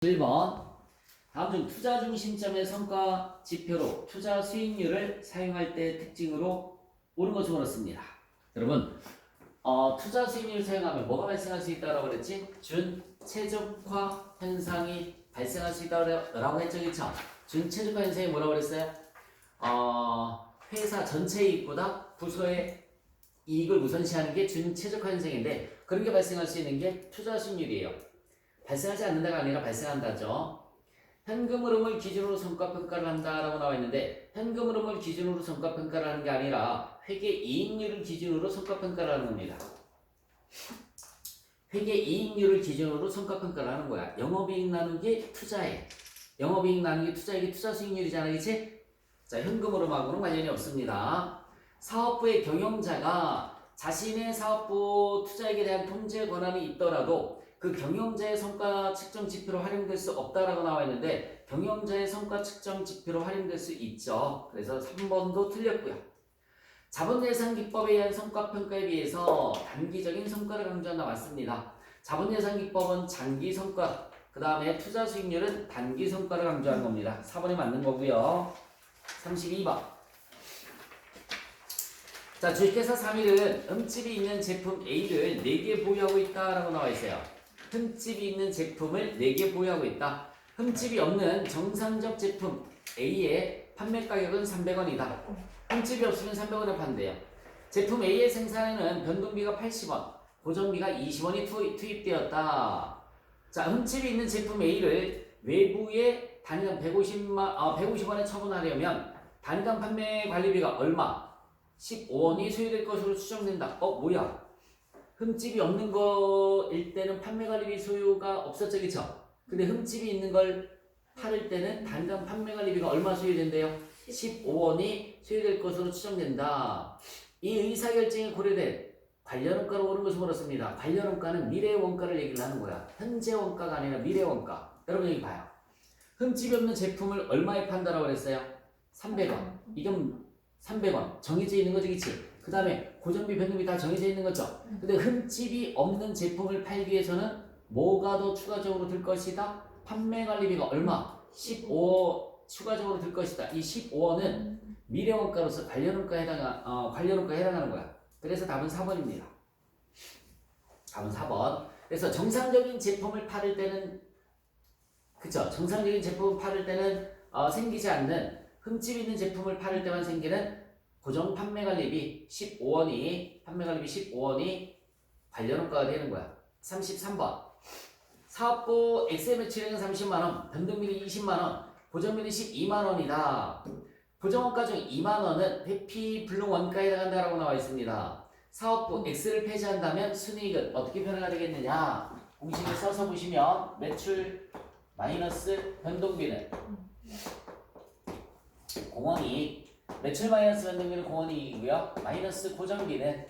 1번 다음 중 투자 중심점의 성과 지표로 투자 수익률을 사용할 때 특징으로 옳은 것을 물었습니다. 여러분 투자 수익률을 사용하면 뭐가 발생할 수 있다고 그랬지? 준최적화 현상이 발생할 수 있다고 했죠, 그쵸? 준최적화 현상이 뭐라고 그랬어요? 회사 전체 이익보다 부서의 이익을 우선시하는 게 준최적화 현상인데, 그런 게 발생할 수 있는 게 투자 수익률이에요. 발생하지 않는다가 아니라 발생한다죠. 현금 흐름을 기준으로 성과평가를 한다라고 나와 있는데, 현금 흐름을 기준으로 성과평가를 하는 게 아니라 회계 이익률을 기준으로 성과평가를 하는 겁니다. 회계 이익률을 기준으로 성과평가를 하는 거야. 영업이익 나누기 투자액. 영업이익 나누기 투자액이 투자 수익률이잖아, 그치? 자, 현금 흐름하고는 관련이 없습니다. 사업부의 경영자가 자신의 사업부 투자액에 대한 통제 권한이 있더라도 그 경영자의 성과 측정 지표로 활용될 수 없다라고 나와 있는데, 경영자의 성과 측정 지표로 활용될 수 있죠. 그래서 3번도 틀렸고요. 자본예산기법에 의한 성과평가에 비해서 단기적인 성과를 강조한다 맞습니다. 자본예산기법은 장기 성과, 그 다음에 투자 수익률은 단기 성과를 강조하는 겁니다. 4번이 맞는 거고요. 32번. 자, 주식회사 3일은 흠집이 있는 제품 A를 4개 보유하고 있다라고 나와 있어요. 흠집이 있는 제품을 4개 보유하고 있다. 흠집이 없는 정상적 제품 A의 판매 가격은 300원이다. 흠집이 없으면 300원에 판대요. 제품 A의 생산에는 변동비가 80원, 고정비가 20원이 투입되었다. 자, 흠집이 있는 제품 A를 외부에 단위당 150원에 처분하려면 단위당 판매 관리비가 얼마? 15원이 소요될 것으로 추정된다. 뭐야? 흠집이 없는 거일 때는 판매 관리비 소요가 없었죠, 그쵸? 근데 흠집이 있는 걸 팔을 때는 단당 판매 관리비가 얼마 소요된대요? 15원이 소요될 것으로 추정된다. 이 의사결정이 고려된 관련 원가로 옳은 것을 물었습니다. 관련 원가는 미래 원가를 얘기를 하는 거야. 현재 원가가 아니라 미래 원가. 여러분 여기 봐요. 흠집이 없는 제품을 얼마에 판다라고 그랬어요? 300원. 이건 300원. 정해져 있는 거죠, 그치? 그 다음에 고정비, 변동비 다 정해져 있는 거죠. 근데 흠집이 없는 제품을 팔기 위해서는 뭐가 더 추가적으로 들 것이다? 판매 관리비가 얼마? 15원 추가적으로 들 것이다. 이 15원은 미래 원가로서 관련 원가에 해당하는 거야. 그래서 답은 4번입니다. 답은 4번. 그래서 정상적인 제품을 팔을 때는, 그쵸? 정상적인 제품을 팔을 때는 생기지 않는, 흠집 있는 제품을 팔을 때만 생기는 고정 판매 관리비 15원이, 판매 관리비 15원이 관련 원가가 되는 거야. 33번. 사업부 엑셀 매출액은 30만원, 변동비는 20만원, 고정비는 12만원이다. 고정원가 중 2만원은 회피 불능 원가에 해당한다라고 나와 있습니다. 사업부 X를 폐지한다면 순이익은 어떻게 변화가 되겠느냐? 공식을 써서 보시면 매출 마이너스 변동비는 공원이익, 매출 마이너스 변동비는 공원이익이고요. 마이너스 고정비는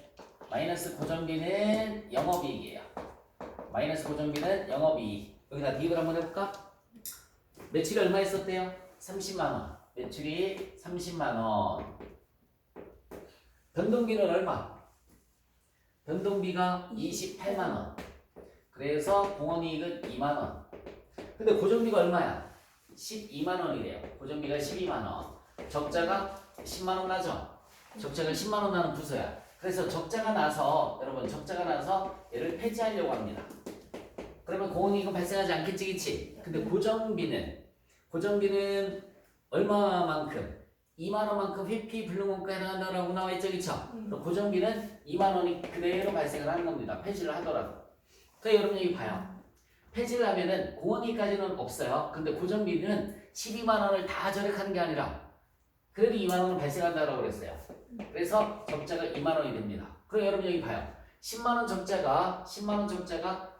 영업이익이에요. 마이너스 고정비는 영업이익. 여기다 대입을 한번 해볼까? 매출이 얼마 있었대요? 30만원. 매출이 30만원. 변동비는 얼마? 변동비가 28만원. 그래서 공원이익은 2만원. 근데 고정비가 얼마야? 12만원이래요. 고정비가 12만원. 적자가 10만원 나죠? 적자가 10만원 나는 부서야. 그래서 적자가 나서, 여러분, 적자가 나서 얘를 폐지하려고 합니다. 그러면 공원이익은 발생하지 않겠지, 그치? 근데 고정비는 얼마만큼? 2만원만큼 회피 불능원가에 해당한다라고 나와 있죠, 그쵸? 고정비는 2만원이 그대로 발생을 하는 겁니다. 폐지를 하더라도. 그래서 여러분 여기 봐요. 폐지를 하면은 공원이익까지는 없어요. 근데 고정비는 12만원을 다 절약하는 게 아니라 그래도 2만원은 발생한다고 그랬어요. 그래서 적자가 2만원이 됩니다. 그럼 여러분 여기 봐요. 10만원 적자가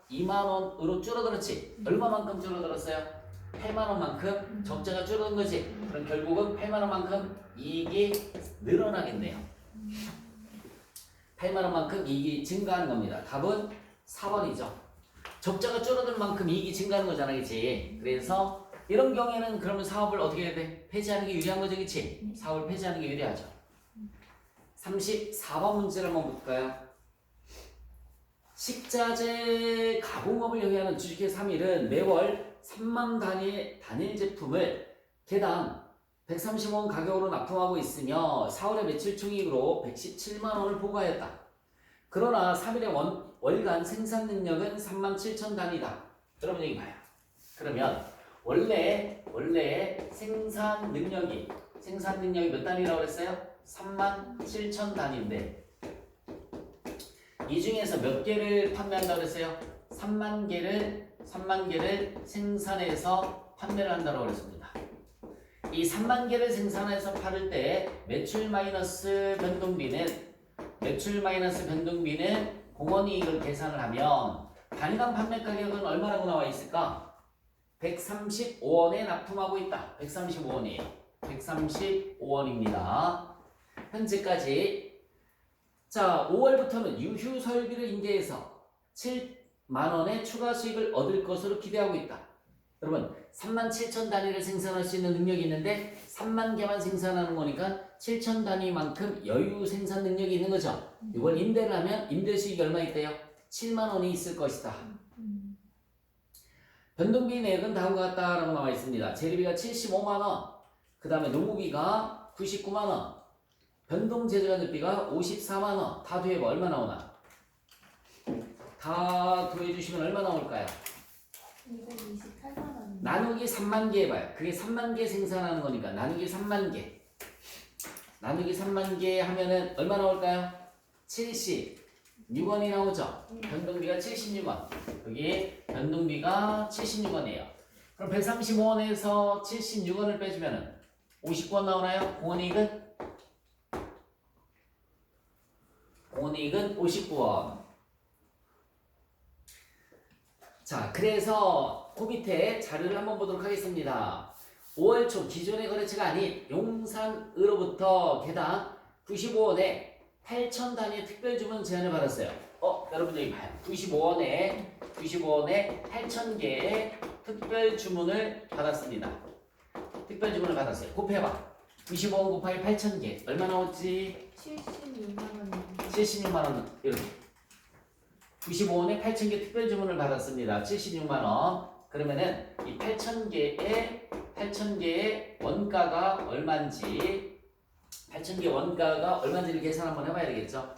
2만원으로 줄어들었지. 얼마만큼 줄어들었어요? 8만원만큼 적자가 줄어든 거지. 그럼 결국은 8만원만큼 이익이 늘어나겠네요. 8만원만큼 이익이 증가하는 겁니다. 답은 4번이죠. 적자가 줄어든 만큼 이익이 증가하는 거잖아, 그치? 그래서 이런 경우에는 그러면 사업을 어떻게 해야 돼? 폐지하는 게 유리한 거죠, 그치? 사업을 폐지하는 게 유리하죠. 34번 문제를 한번 볼까요? 식자재 가공업을 영위하는 주식회 3일은 매월 3만 단위의 단일 제품을 개당 130원 가격으로 납품하고 있으며 4월에 매출 총액으로 117만 원을 보고하였다. 그러나 3일의 월간 생산 능력은 3만 7천 단위다. 여러분 여기 봐요. 그러면 원래 생산 능력이 몇 단위라고 그랬어요? 3만 7천 단위인데 이 중에서 몇 개를 판매한다고 그랬어요? 3만 개를 생산해서 판매를 한다고 그랬습니다. 이 3만 개를 생산해서 팔을 때 매출 마이너스 변동비는 공원이익을 계산을 하면 단위당 판매 가격은 얼마라고 나와 있을까? 135원에 납품하고 있다. 135원이에요. 135원입니다. 현재까지. 자, 5월부터는 유휴 설비를 인계해서 7만 원의 추가 수익을 얻을 것으로 기대하고 있다. 여러분 3만 7천 단위를 생산할 수 있는 능력이 있는데 3만 개만 생산하는 거니까 7천 단위만큼 여유 생산 능력이 있는 거죠. 이걸 임대를 하면 임대 수익이 얼마 있대요? 7만 원이 있을 것이다. 변동비 내역은 다음과 같다라고 나와 있습니다. 재료비가 75만 원, 그 다음에 노무비가 99만 원, 변동 제조간접비가 54만 원. 다 더해봐 얼마 나오나? 다 더해주시면 얼마 나올까요? 228만 원. 나누기 3만 개 해봐요. 그게 3만 개 생산하는 거니까 나누기 3만 개. 나누기 3만 개 하면은 얼마 나올까요? 76원이 나오죠. 변동비가 76원. 여기 변동비가 76원이에요. 그럼 135원에서 76원을 빼주면은 59원 나오나요? 공원이익은? 공원이익은 59원. 자, 그래서 그 밑에 자료를 한번 보도록 하겠습니다. 5월 초 기존의 거래처가 아닌 용산으로부터 개당 95원에 8천 단위의 특별 주문 제안을 받았어요. 여러분 여기 봐요. 95원에 8천 개의 특별 주문을 받았습니다. 특별 주문을 받았어요. 곱해봐. 95원 곱하기 8천 개 얼마 나왔지? 76만 원입니다. 76만 원. 이렇게 95원에 8천 개 특별 주문을 받았습니다. 76만 원. 그러면은 이 8천 개의 원가가 얼마인지 8천 개 원가가 얼마인지를 계산 한번 해봐야 되겠죠.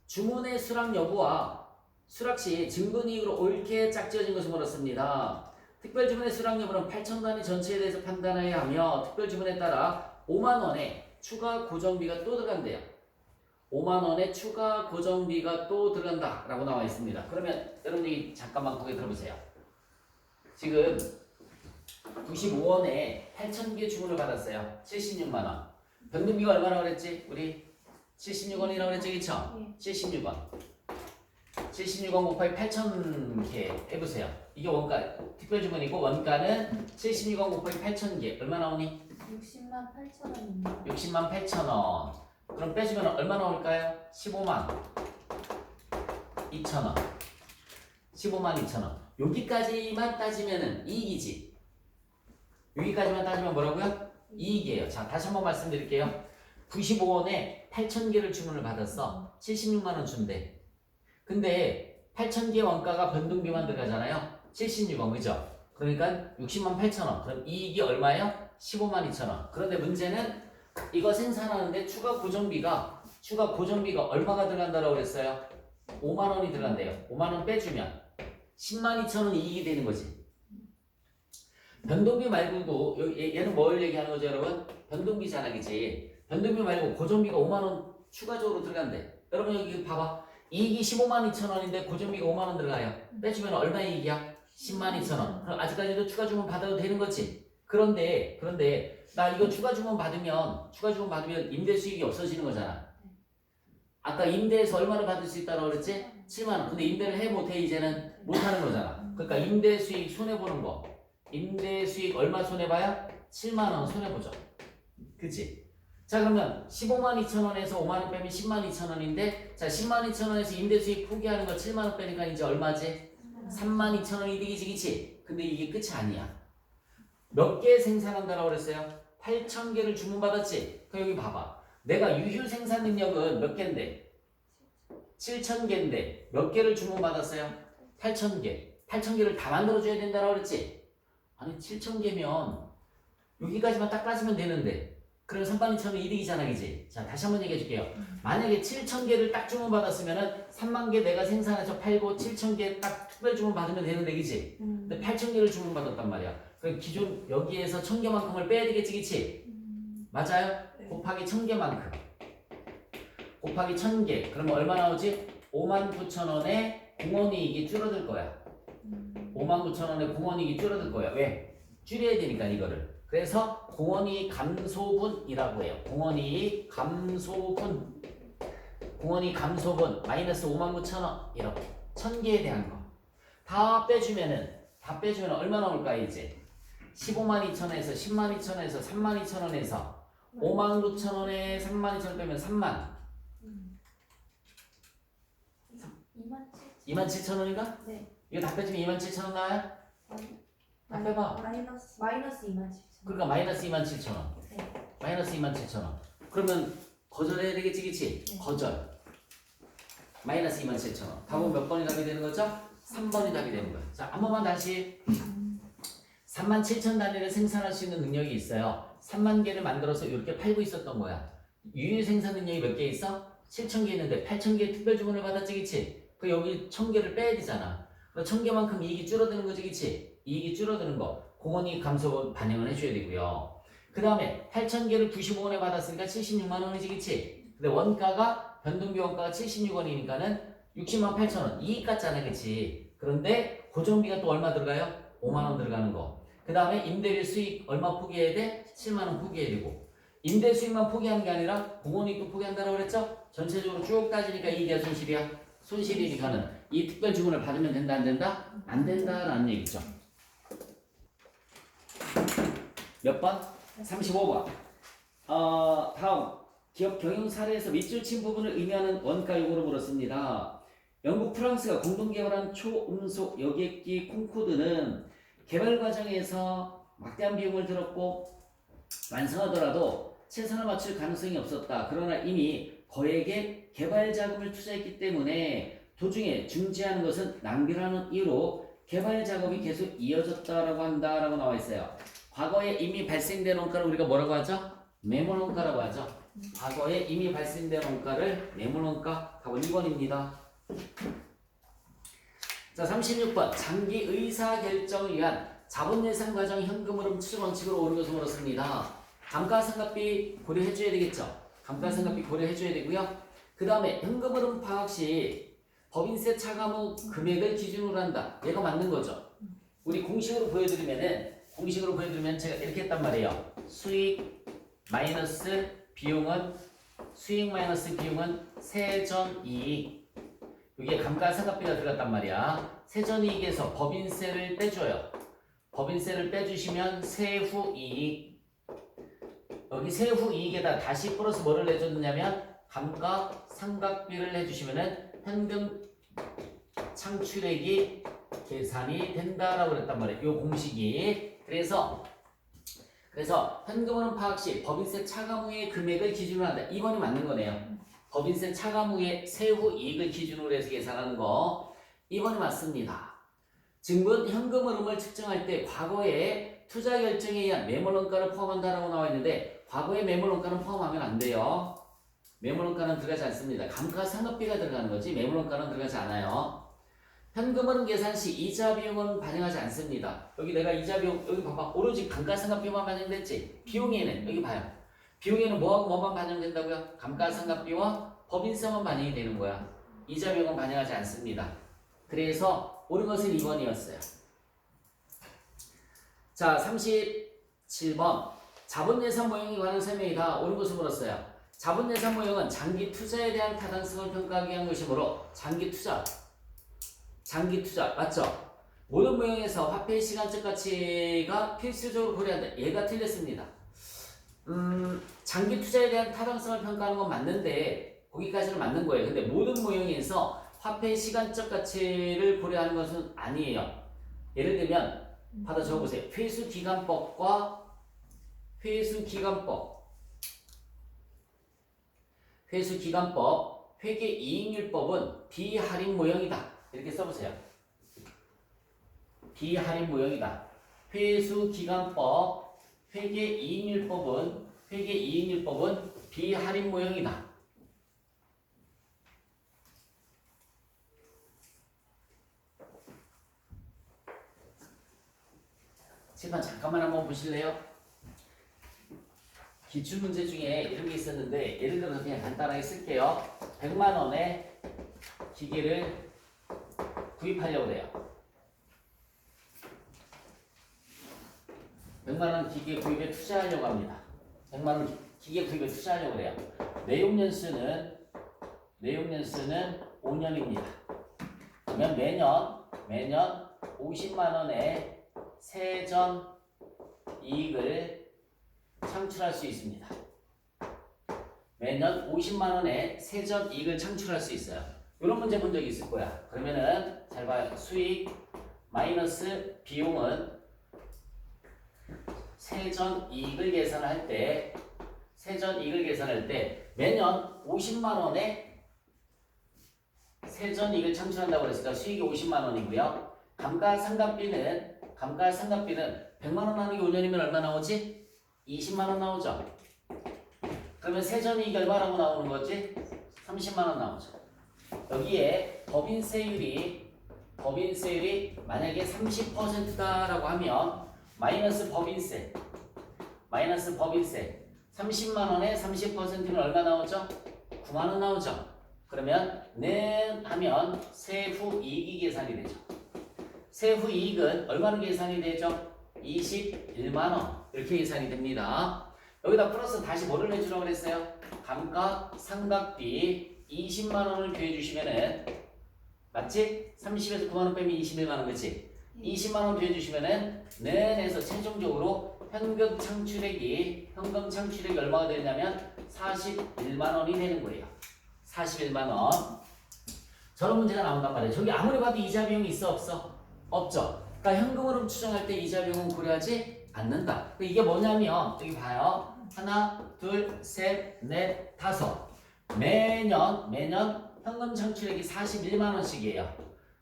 주문의 수락 여부와 수락 시 증분이익으로 옳게 짝지어진 것을 물었습니다. 특별 주문의 수락 여부는 8천 단위 전체에 대해서 판단해야 하며 특별 주문에 따라 5만 원의 추가 고정비가 또 들어간대요. 5만 원의 추가 고정비가 또 들어간다 라고 나와 있습니다. 그러면 여러분 여기 잠깐만 거기 들어보세요. 지금 95원에 8,000개 주문을 받았어요. 76만 원. 변동비가 얼마라고 그랬지? 우리 76원이라고 그랬지, 그쵸? 네. 76원. 76원 곱하기 8,000개 해보세요. 이게 원가, 특별 주문이고 원가는 76원 곱하기 8,000개. 얼마 나오니? 60만 8천 원입니다. 60만 8천 원. 그럼 빼주면 얼마 나올까요? 15만 2천 원. 15만 2천 원. 여기까지만 따지면은 이익이지. 여기까지만 따지면 뭐라고요? 이익이에요. 자, 다시 한번 말씀드릴게요. 95원에 8,000개를 주문을 받았어. 76만 원 준대. 근데 8,000개 원가가 변동비만 들어가잖아요. 76원, 그죠? 그러니까 60만 8천 원. 그럼 이익이 얼마예요? 15만 2천 원. 그런데 문제는 이거 생산하는데 추가 고정비가 얼마가 들어간다고 그랬어요? 5만 원이 들어간대요. 5만 원 빼주면 10만 2천 원 이익이 되는 거지. 변동비 말고도 얘는 뭘 얘기하는 거죠, 여러분? 변동비잖아, 그치? 변동비 말고 고정비가 5만 원 추가적으로 들어간대. 여러분 여기 봐봐. 이익이 15만 2천 원인데 고정비가 5만 원 들어가요. 빼주면 얼마 이익이야? 10만 2천 원. 그럼 아직까지도 추가 주문 받아도 되는 거지. 그런데 나 이거 추가 주문 받으면 임대 수익이 없어지는 거잖아. 아까 임대에서 얼마를 받을 수 있다고 그랬지? 7만 원. 근데 임대를 해 못해 이제는 못하는 거잖아. 그러니까 임대 수익 손해 보는 거. 임대 수익 얼마 손해 봐야? 7만 원 손해 보죠. 그치? 자, 그러면 15만 2천 원에서 5만 원 빼면 10만 2천 원인데, 자, 10만 2천 원에서 임대 수익 포기하는 거 7만 원 빼니까 이제 얼마지? 3만 2천 원 이득이지, 그치? 근데 이게 끝이 아니야. 몇 개 생산한다고 그랬어요? 8천 개를 주문받았지? 그럼 여기 봐봐. 내가 유휴 생산 능력은 몇 개인데? 7천 개인데 몇 개를 주문받았어요? 8천 개. 8,000개를 다 만들어줘야 된다고 그랬지? 아니 7,000개면 여기까지만 딱 따지면 되는데 그럼 32,000원 이득이잖아, 그지? 자, 다시 한번 얘기해 줄게요. 만약에 7,000개를 딱 주문받았으면은 3만 개 내가 생산해서 팔고 7,000개 딱 특별 주문 받으면 되는데, 그지? 근데 8,000개를 주문받았단 말이야. 그럼 기존 여기에서 1,000개만큼을 빼야 되겠지, 그치? 맞아요? 네. 곱하기 1,000개만큼. 곱하기 1,000개. 그러면 얼마 나오지? 59,000원에 공원이익이 줄어들 거야. 59,000원에 공원이익이 줄어들 거야. 왜? 줄여야 되니까 이거를. 그래서 공원이익 감소분이라고 해요. 공원이익 감소분. 공원이익 감소분 마이너스 59,000원 이렇게 1,000개에 대한 거. 다 빼주면 얼마 나올까 이제? 152,000원에서 102,000원에서 32,000원에서 59,000원에 32,000원 빼면 3만 27,000원인가? 네. 이거 다 빼주면 27,000원 나와요? 다 빼봐. 마이너스 27,000원. 그러니까 마이너스 27,000원. 네. 마이너스 27,000원. 그러면 거절해야 되겠지, 그치? 네. 거절. 마이너스 27,000원. 답은 몇 번이 답이 되는 거죠? 3번이 답이 되는 거예요. 자, 한 번만 다시. 37,000 단위를 생산할 수 있는 능력이 있어요. 3만 개를 만들어서 이렇게 팔고 있었던 거야. 유일 생산 능력이 몇 개 있어? 7,000개 있는데 8,000개 특별 주문을 받았지, 그치? 그 여기 1,000개를 빼야 되잖아. 그 1,000개만큼 이익이 줄어드는 거지, 그치? 이익이 줄어드는 거. 공원이익 감소 반영을 해줘야 되고요. 그 다음에 8,000개를 95원에 받았으니까 76만 원이지, 그치? 근데 원가가 변동비 원가가 76원이니까는 60만 8천 원 이익 같잖아, 그치? 그런데 고정비가 또 얼마 들어가요? 5만 원 들어가는 거. 그 다음에 임대료 수익 얼마 포기해야 돼? 7만 원 포기해야 되고. 임대 수익만 포기하는 게 아니라 공원이익도 포기한다고 그랬죠? 전체적으로 쭉 따지니까 이익이야, 손실이야? 손실이니까는 이 특별 주문을 받으면 된다, 안 된다? 안 된다라는 얘기죠. 몇 번? 35번. 다음 기업 경영 사례에서 밑줄 친 부분을 의미하는 원가 요구를 물었습니다. 영국, 프랑스가 공동 개발한 초음속 여객기 콩코드는 개발 과정에서 막대한 비용을 들었고 완성하더라도 최선을 맞출 가능성이 없었다. 그러나 이미 거액의 개발 자금을 투자했기 때문에 도중에 중지하는 것은 낭비라는 이유로 개발 작업이 계속 이어졌다라고 한다라고 나와 있어요. 과거에 이미 발생된 원가를 우리가 뭐라고 하죠? 매몰원가라고 하죠. 과거에 이미 발생된 원가를 매몰원가. 답은 2번입니다. 자, 36번. 장기 의사결정을 위한 자본예산 과정 현금 흐름 추정 원칙으로 옳은 것을 물었습니다. 감가상각비 고려해줘야 되겠죠. 감가상각비 고려해줘야 되고요. 그 다음에 현금 흐름 파악 시 법인세 차감 금액을 기준으로 한다. 얘가 맞는 거죠. 우리 공식으로 보여드리면 제가 이렇게 했단 말이에요. 수익 마이너스 비용은 세전이익. 이게 감가상각비가 들어갔단 말이야. 세전이익에서 법인세를 빼줘요. 법인세를 빼주시면 세후이익. 여기 세후이익에다 다시 플러스 뭐를 내줬느냐면 감가상각비를 해주시면은 현금 창출액이 계산이 된다라고 그랬단 말이에요. 요 공식이. 그래서 현금흐름 파악 시 법인세 차감 후의 금액을 기준으로 한다. 2번이 맞는 거네요. 법인세 차감 후의 세후 이익을 기준으로 해서 계산하는 거 2번이 맞습니다. 증분 현금 흐름을 측정할 때 과거에 투자 결정에 의한 매몰원가를 포함한다라고 나와 있는데 과거의 매몰원가는 포함하면 안 돼요. 매몰원가는 들어가지 않습니다. 감가상각비가 들어가는 거지 매몰원가는 들어가지 않아요. 현금흐름 계산 시 이자 비용은 반영하지 않습니다. 여기 내가 이자 비용 여기 봐봐. 오로지 감가상각비만 반영됐지. 비용에는 여기 봐요. 비용에는 뭐하고 뭐만 반영된다고요? 감가상각비와 법인세만 반영이 되는 거야. 이자 비용은 반영하지 않습니다. 그래서 옳은 것은 2번이었어요. 자, 37번. 자본예산 모형에 관한 설명이다. 옳은 것을 물었어요. 자본예산 모형은 장기 투자에 대한 타당성을 평가하기 위한 것이므로 장기 투자 맞죠? 모든 모형에서 화폐의 시간적 가치가 필수적으로 고려한다. 얘가 틀렸습니다. 장기 투자에 대한 타당성을 평가하는 건 맞는데 거기까지는 맞는 거예요. 근데 모든 모형에서 화폐의 시간적 가치를 고려하는 것은 아니에요. 예를 들면 받아 적어보세요. 회수기간법 회계이익률법은 비할인 모형이다. 이렇게 써보세요. 비할인 모형이다. 회수기간법, 회계이익률법은 비할인 모형이다. 칠번 잠깐만 한번 보실래요? 기출문제 중에 이런 게 있었는데 예를 들어서 그냥 간단하게 쓸게요. 100만 원의 기계를 구입하려고 해요. 100만 원 기계 구입에 투자하려고 합니다. 100만 원 기계 구입에 투자하려고 해요. 내용 연수는 5년입니다. 그러면 매년 50만 원의 세전 이익을 창출할 수 있습니다. 매년 50만 원의 세전 이익을 창출할 수 있어요. 이런 문제 본 적이 있을 거야. 그러면은 잘 봐요. 수익 마이너스 비용은 세전 이익을 계산할 때 매년 50만 원의 세전 이익을 창출한다고 그랬으니까 수익이 50만 원이고요. 감가상각비는 100만 원 하는 게 5년이면 얼마 나오지? 20만 원 나오죠. 그러면 세전 이익이 얼마라고 나오는 거지? 30만 원 나오죠. 여기에 법인세율이 만약에 30%다라고 하면 마이너스 법인세 30만 원에 30%는 얼마 나오죠? 9만 원 나오죠. 그러면 는 하면 세후 이익이 계산이 되죠. 세후 이익은 얼마로 계산이 되죠? 21만 원 이렇게 계산이 됩니다. 여기다 플러스 다시 뭐를 해주라고 그랬어요? 감가상각비 20만 원을 더해주시면은 맞지? 30에서 9만 원 빼면 21만 원 그치? 20만 원 더해주시면은 nen에서 최종적으로 현금 창출액이 얼마가 되냐면 41만 원이 되는 거예요. 41만 원. 저런 문제가 나온단 말이에요. 저기 아무리 봐도 이자 비용이 있어 없어? 없죠. 그러니까 현금으로 추정할 때 이자 비용은 고려하지 않는다. 이게 뭐냐면 여기 봐요. 하나, 둘, 셋, 넷, 다섯. 매년 현금 창출액이 41만 원씩이에요.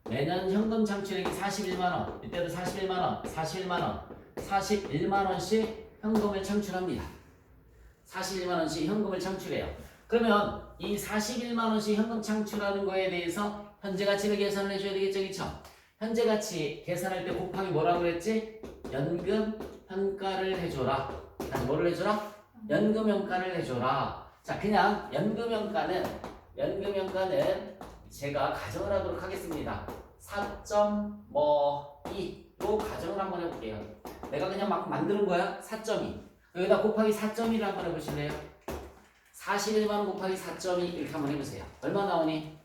매년 현금 창출액이 41만 원. 이때도 41만 원씩 현금을 창출합니다. 41만 원씩 현금을 창출해요. 그러면 이 41만 원씩 현금 창출하는 거에 대해서 현재 가치를 계산을 해줘야 되겠죠, 그쵸? 현재 가치 계산할 때 곱하기 뭐라고 그랬지? 연금 현가를 해줘라. 다시 뭐를 해줘라? 연금 현가를 해줘라. 자, 그냥 연금 현가는 제가 가정을 하도록 하겠습니다. 4.2로 가정을 한번 해볼게요. 내가 그냥 막 만드는 거야. 4.2. 여기다 곱하기 4.2를 한번 해보실래요? 41만 원 곱하기 4.2 이렇게 한번 해보세요. 얼마 나오니?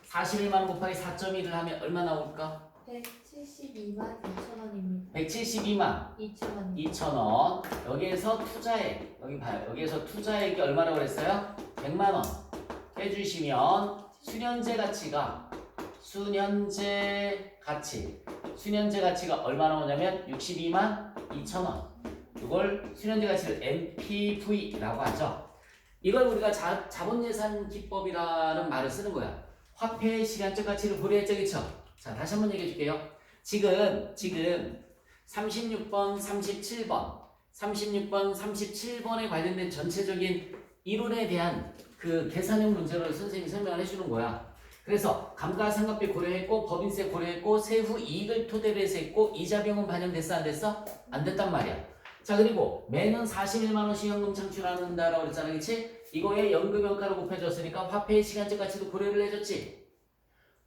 41만 원 곱하기 4.2를 하면 얼마 나올까? 172만 2천원입니다. 172만 2천원. 2천원. 여기에서 투자액, 여기 봐요. 여기에서 투자액이 얼마라고 그랬어요? 100만 원 해주시면 수년제 가치가 얼마 나오냐면 62만 2천원. 이걸 수년제 가치를 NPV라고 하죠. 이걸 우리가 자본예산 기법이라는 말을 쓰는 거야. 화폐의 시간적 가치를 고려했죠, 그쵸? 자, 다시 한번 얘기해 줄게요. 지금 36번, 37번에 관련된 전체적인 이론에 대한 그 계산형 문제를 선생님이 설명을 해주는 거야. 그래서 감가상각비 고려했고, 법인세 고려했고, 세후 이익을 토대로 해서 했고, 이자 비용은 반영됐어, 안 됐어? 안 됐단 말이야. 자, 그리고 매년 41만 원씩 현금 창출한다라고 그랬잖아, 그치? 이거에 연금 현가를 곱해줬으니까 화폐의 시간적 가치도 고려를 해줬지?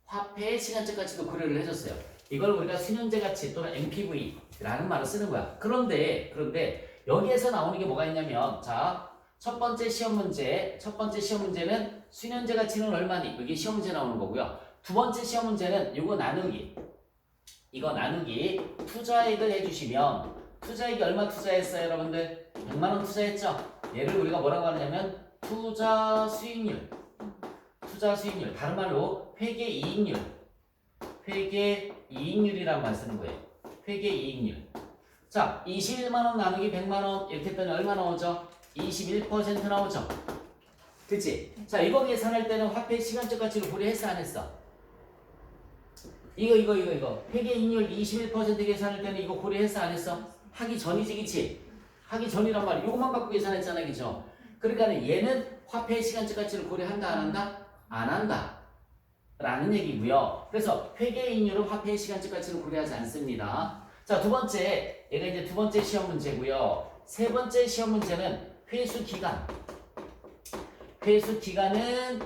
화폐의 시간적 가치도 고려를 해줬어요. 이걸 우리가 수년제 가치 또는 NPV라는 말을 쓰는 거야. 그런데 여기에서 나오는 게 뭐가 있냐면, 자, 첫 번째 시험 문제는 수년제 가치는 얼마니? 여기 시험 문제 나오는 거고요. 두 번째 시험 문제는 이거 나누기 투자액을 해주시면 투자액이 얼마 투자했어요, 여러분들? 100만 원 투자했죠? 얘를 우리가 뭐라고 하냐면 투자 수익률. 다른 말로 회계이익률이라는 말 쓰는 거예요. 회계이익률. 자, 21만 원 나누기 100만 원 이렇게 했더니 얼마 나오죠? 21% 나오죠? 그치? 자, 이거 계산할 때는 화폐 시간적 가치를 고려했어, 안 했어? 이거. 회계이익률 21% 계산할 때는 이거 고려했어 안 했어? 하기 전이지, 그치? 하기 전이란 말이야. 이것만 갖고 계산했잖아, 그죠? 그러니까 얘는 화폐의 시간적 가치를 고려한다, 안 한다? 안 한다. 라는 얘기고요. 그래서 회계이익률은 화폐의 시간적 가치를 고려하지 않습니다. 자, 두 번째, 얘가 이제 두 번째 시험 문제고요. 세 번째 시험 문제는 회수 기간. 회수 기간은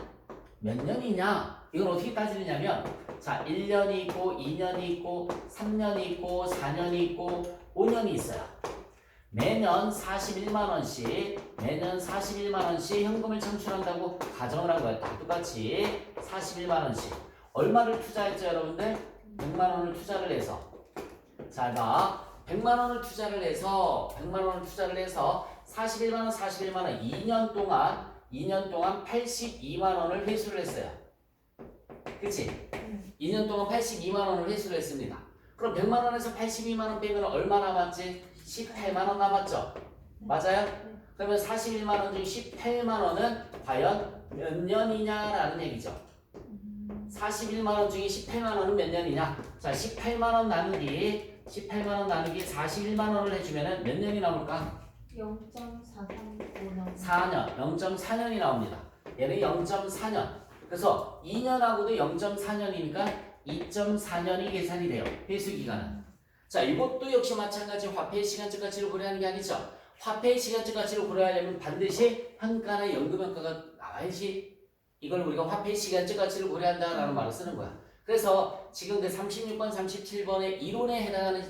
몇 년이냐? 이건 어떻게 따지느냐면, 자, 1년이 있고, 2년이 있고, 3년이 있고, 4년이 있고, 5년이 있어요. 매년 41만원씩, 현금을 창출한다고 가정을 한 거예요. 다 똑같이 41만원씩. 얼마를 투자했죠, 여러분들? 100만원을 투자를 해서. 자, 봐. 100만원을 투자를 해서, 41만원, 2년 동안 82만원을 회수를 했어요. 그치? 2년 동안 82만원을 회수를 했습니다. 그럼 100만원에서 82만원 빼면 얼마 남았지? 18만원 남았죠? 맞아요? 그러면 41만원 중 18만원은 과연 몇 년이냐라는 얘기죠. 41만원 중에 18만원은 몇 년이냐? 자, 18만원 나누기 41만원을 해주면 몇 년이 남을까? 0.435년. 4년, 0.4년이 나옵니다. 얘는 0.4년. 그래서 2년하고도 0.4년이니까 2.4년이 계산이 돼요. 회수 기간은. 자, 이것도 역시 마찬가지 화폐의 시간적 가치를 고려하는 게 아니죠. 화폐의 시간적 가치를 고려하려면 반드시 환가나 연금효과가 나와야지 이걸 우리가 화폐의 시간적 가치를 고려한다라는 말을 쓰는 거야. 그래서 지금 그 36번, 37번의 이론에 해당하는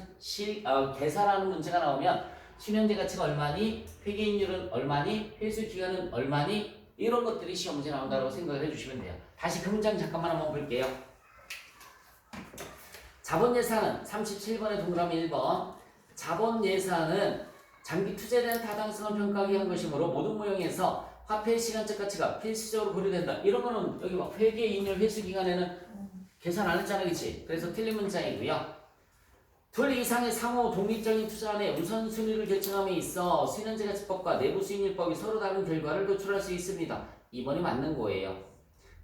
계산하는 문제가 나오면 수년제 가치가 얼마니, 회계이익률은 얼마니, 회수 기간은 얼마니, 이런 것들이 시험 문제 나온다고 생각을 해주시면 돼요. 다시 그 문장 잠깐만 한번 볼게요. 자본예산은 37번의 동그라미 1번. 자본예산은 장기 투자에 대한 타당성을 평가하기 위한 것이므로 모든 모형에서 화폐의 시간적 가치가 필수적으로 고려된다. 이런 거는 여기 막 회계이익률 회수 기간에는 계산 안 했잖아, 그치? 그래서 틀린 문장이고요. 둘 이상의 상호 독립적인 투자안의 우선순위를 결정함에 있어 수년제가치법과 내부수익률법이 서로 다른 결과를 도출할 수 있습니다. 2번이 맞는 거예요.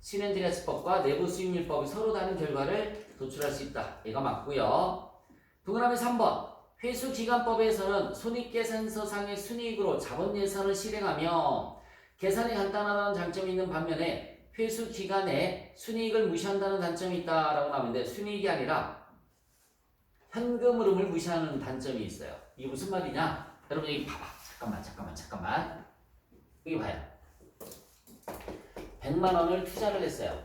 수년제가치법과 내부수익률법이 서로 다른 결과를 도출할 수 있다. 얘가 맞고요. 동그라미 3번. 회수기간법에서는 손익계산서상의 순이익으로 자본예산을 실행하며 계산이 간단하다는 장점이 있는 반면에 회수기간에 순이익을 무시한다는 단점이 있다라고 나오는데 순이익이 아니라 현금 흐름을 무시하는 단점이 있어요. 이게 무슨 말이냐? 여러분 여기 봐봐. 잠깐만. 여기 봐요. 100만 원을 투자를 했어요.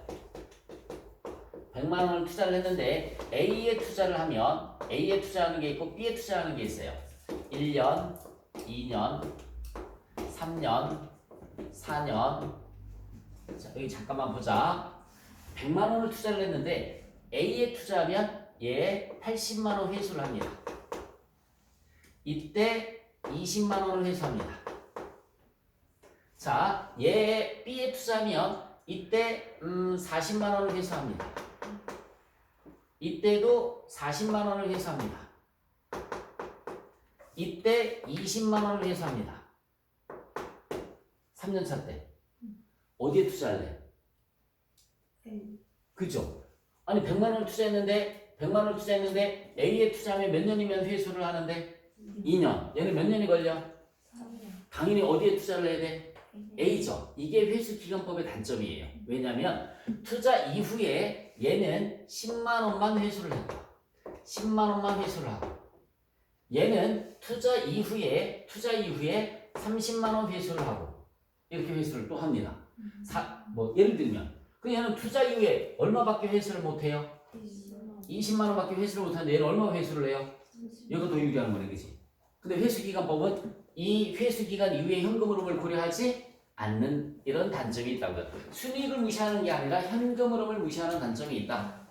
100만 원을 투자를 했는데 A에 투자를 하면 A에 투자하는 게 있고 B에 투자하는 게 있어요. 1년, 2년, 3년, 4년. 자, 여기 잠깐만 보자. 100만 원을 투자를 했는데 A에 투자하면 얘 80만 원 회수를 합니다. 이때 20만 원을 회수합니다. 자, 얘 B에 투자하면 이때 40만 원을 회수합니다. 이때도 40만 원을 회수합니다. 이때 20만 원을 회수합니다. 3년차 때 어디에 투자할래? 그죠? 아니 100만 원을 투자했는데 A에 투자하면 몇 년이면 회수를 하는데 2년. 얘는 몇 년이 걸려? 3년. 당연히 어디에 투자를 해야 돼? A죠. 이게 회수기간법의 단점이에요. 왜냐하면 투자 이후에 얘는 10만 원만 회수를 해요. 10만 원만 회수를 하고 얘는 투자 이후에 30만 원 회수를 하고 이렇게 회수를 또 합니다. 예를 들면 그 얘는 투자 이후에 얼마밖에 회수를 못해요? 20만 원밖에 회수를 못하는데 얘는 얼마 회수를 해요? 이거 더 유리한 거네, 그치? 근데 회수기간법은 이 회수기간 이후에 현금 흐름을 고려하지 않는 이런 단점이 있다고요. 순이익을 무시하는 게 아니라 현금 흐름을 무시하는 단점이 있다.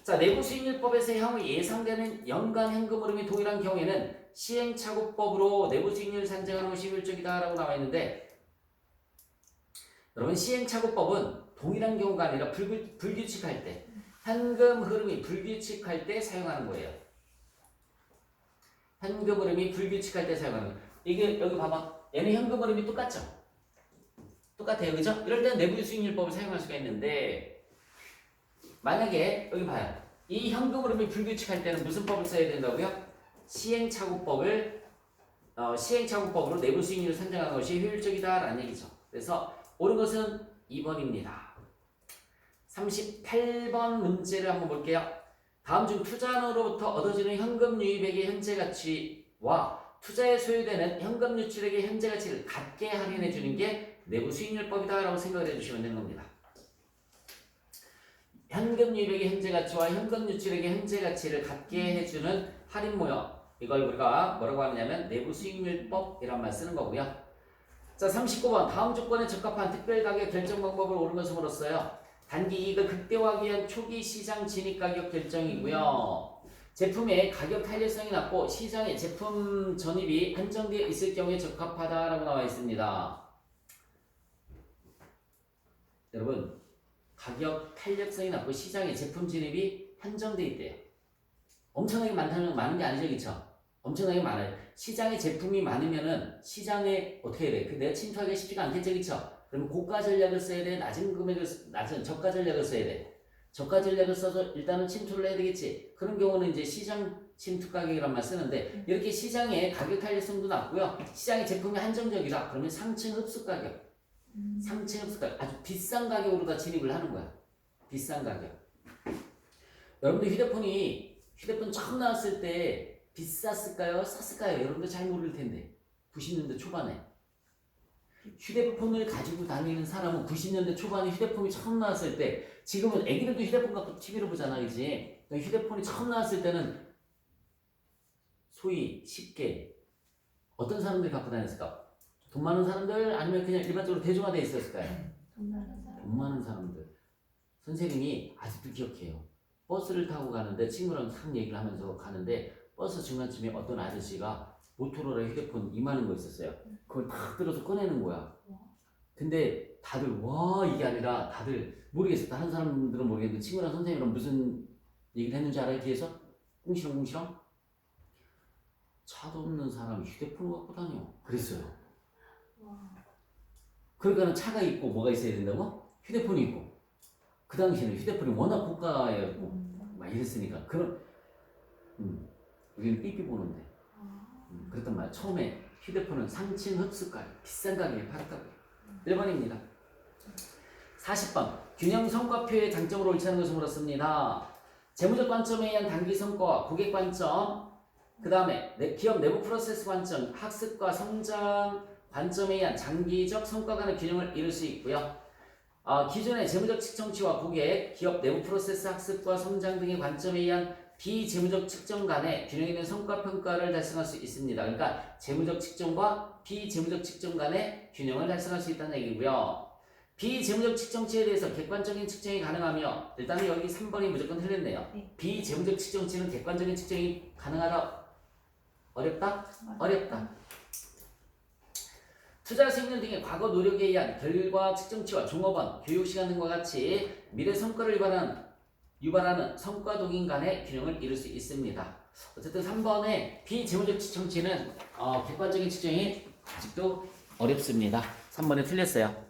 자, 내부수익률법에서 향후 예상되는 연간 현금 흐름이 동일한 경우에는 시행착오법으로 내부수익률 산정하는 것이 효율적이다라고 나와 있는데 여러분 시행착오법은 동일한 경우가 아니라 불규칙할 때 현금 흐름이 불규칙할 때 사용하는 거예요. 현금 흐름이 불규칙할 때 사용하는 거예요. 이게 여기 봐봐. 얘는 현금 흐름이 똑같죠? 똑같아요. 그죠? 이럴 때는 내부수익률법을 사용할 수가 있는데 만약에 여기 봐요. 이 현금 흐름이 불규칙할 때는 무슨 법을 써야 된다고요? 시행착오법으로 내부 수익률을 산정하는 것이 효율적이다라는 얘기죠. 그래서 옳은 것은 2번입니다. 38번 문제를 한번 볼게요. 다음 중 투자로부터 얻어지는 현금 유입액의 현재 가치와 투자에 소요되는 현금 유출액의 현재 가치를 같게 할인해 주는 게 내부 수익률법이다라고 생각을 해주시면 되는 겁니다. 현금 유입액의 현재 가치와 현금 유출액의 현재 가치를 같게 해주는 할인 모형, 이걸 우리가 뭐라고 하느냐면 내부 수익률법이란 말 쓰는 거고요. 자, 39번 다음 조건에 적합한 특별 가격 결정 방법을 옳은 것을 물었어요. 단기 이익을 극대화하기 위한 초기 시장 진입 가격 결정이고요. 제품의 가격 탄력성이 낮고 시장에 제품 전입이 한정되어 있을 경우에 적합하다라고 나와 있습니다. 여러분, 가격 탄력성이 낮고 시장에 제품 진입이 한정되어 있대요. 엄청나게 많은 게 아니죠, 그쵸? 엄청나게 많아요. 시장에 제품이 많으면은 시장에 어떻게 해야 돼? 내가 침투하기가 쉽지가 않겠죠, 그쵸? 그러면 고가 전략을 써야 돼? 낮은 저가 전략을 써야 돼? 저가 전략을 써서 일단은 침투를 해야 되겠지. 그런 경우는 이제 시장 침투 가격이란 말 쓰는데, 이렇게 시장에 가격 탄력성도 낮고요. 시장에 제품이 한정적이다. 그러면 상층 흡수 가격. 상층 흡수 가격. 아주 비싼 가격으로 다 진입을 하는 거야. 비싼 가격. 여러분들 휴대폰 처음 나왔을 때 비쌌을까요? 쌌을까요? 여러분들 잘 모를 텐데. 90년대 초반에. 휴대폰을 가지고 다니는 사람은 90년대 초반에 휴대폰이 처음 나왔을 때, 지금은 애기들도 휴대폰 갖고 TV를 보잖아, 그지? 휴대폰이 처음 나왔을 때는 소위 쉽게 어떤 사람들이 갖고 다녔을까? 돈 많은 사람들 아니면 그냥 일반적으로 대중화되어 있었을까요? 돈 많은 사람들. 선생님이 아직도 기억해요. 버스를 타고 가는데 친구랑 상 얘기를 하면서 가는데 버스 중간쯤에 어떤 아저씨가 모토로라 휴대폰 이만한 거 있었어요. 그걸 탁 들어서 꺼내는 거야. 근데 다들 와 이게 아니라 다들 모르겠어. 다른 사람들은 모르겠는데 친구랑 선생님이랑 무슨 얘기를 했는지 알아요? 뒤에서? 꿍시렁꿍시렁? 차도 없는 사람이 휴대폰을 갖고 다녀. 그랬어요. 그러니까 차가 있고 뭐가 있어야 된다고? 휴대폰이 있고. 그 당시에는 휴대폰이 워낙 고가였고 막 이랬으니까 그런 우리는 삐삐 보는데 그랬단 말이야. 처음에 휴대폰은 상층 흡수가격, 비싼 가격에 팔았다고요. 1번입니다. 40번 균형 성과표의 장점으로 옳지 않은 것을 물었습니다. 재무적 관점에 의한 단기 성과와 고객 관점, 그 다음에 기업 내부 프로세스 관점, 학습과 성장 관점에 의한 장기적 성과 간의 균형을 이룰 수 있고요. 기존의 재무적 측정치와 고객, 기업 내부 프로세스 학습과 성장 등의 관점에 의한 비재무적 측정 간의 균형 있는 성과 평가를 달성할 수 있습니다. 그러니까 재무적 측정과 비재무적 측정 간의 균형을 달성할 수 있다는 얘기고요. 비재무적 측정치에 대해서 객관적인 측정이 가능하며, 일단은 여기 3번이 무조건 틀렸네요. 비재무적 측정치는 객관적인 측정이 가능하다. 어렵다? 어렵다. 투자 수익률 등의 과거 노력에 의한 결과 측정치와 종업원, 교육시간 등과 같이 미래 성과를 유발하는 성과 동인 간의 균형을 이룰 수 있습니다. 어쨌든 3번의 비재무적 측정치는 객관적인 측정이 아직도 어렵습니다. 3번에 틀렸어요.